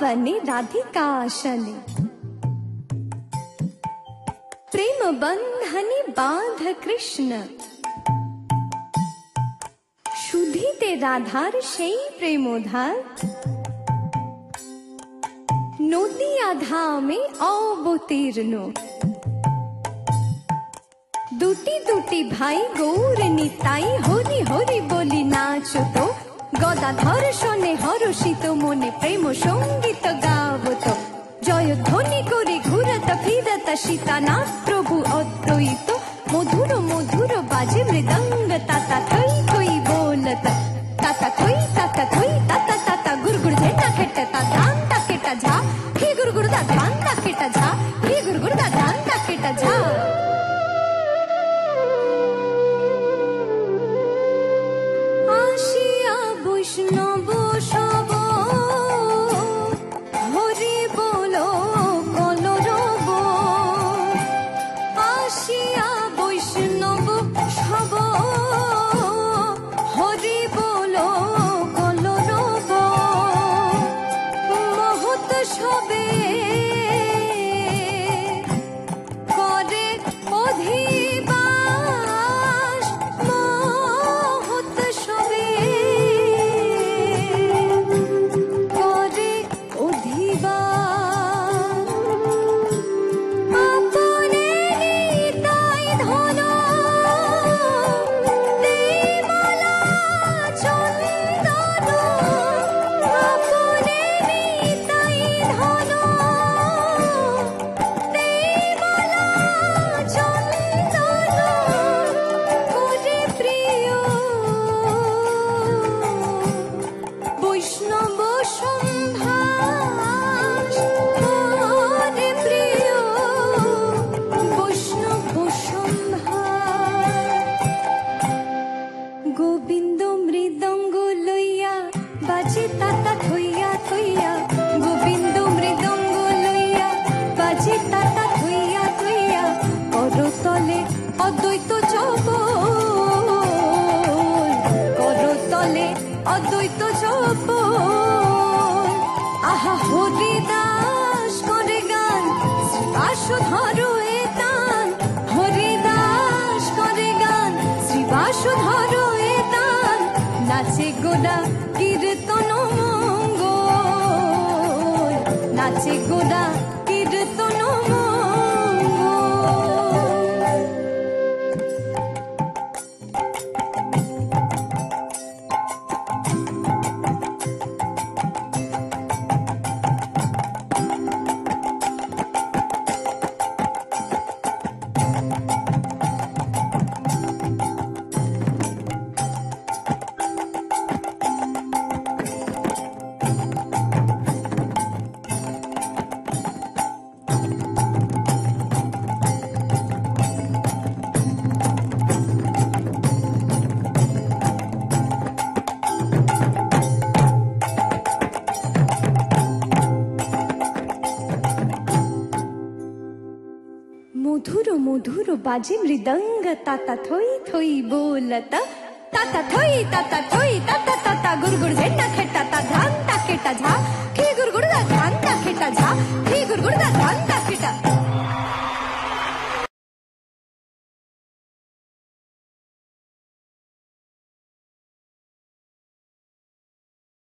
वृंदावने राधिकाशने प्रेम बंधने बाध कृष्ण শুধিতে রাধার সেই প্রেমধার নদিয়া ধামে অবতীর্ণ দুটি দুটি ভাই গৌর নিতাই হরি হরি বলি নাচত গদাধর শোনে হরষিত মনে প্রেম সঙ্গীত গাবত জয়ধ্বনি করে ঘুরত ফিরত সীতানাথ প্রভু অদ্বৈত মধুর মধুর বাজে মৃদঙ্গ তাতা থই থই बोलत ताता थोई ताता ताता गुरगुर झेंडा खेटता धान टाकेटा झा हे गुरगुर दा धान टाकेटा झा हे गुरगुर दा धान टाकेटा झा आशिया वैष्णव सब हरि बोलो कलरब आशिया वैष्णव सब हरि बोलो कलरब महत सबे करे अधिबास महत सबे करे अधिबास अपने निताई धन देवला चंदन अपने निताई धन देवला चंदन करे प्रिय বৈষ্ণব সম্ভাস করে প্রিয় বৈষ্ণব সম্ভাস গোবিন্দ মৃদঙ্গ লইয়া বাজে তাতা থইয়া থইয়া গোবিন্দ মৃদঙ্গ লইয়া বাজে তাতা থইয়া থইয়া করতলে অদ্বৈত জপল করতলে অদ্বৈত জপল আহা হরিদাস করে গান শ্রীবাসুধর এ তান হরিদাস করে গান শ্রীবাসুধর এ তান নাচে গোড়া কীর্তন মঙ্গল নাচে গোড়া কীর্তন মঙ্গল मधुर मधुर बाजे मृदंग ताता थोई थोई बोलत ताता थोई ताता गुरगुर झेंडा खेटा ता धान टाकेटा झा हे गुरगुर दा धान टाकेटा झा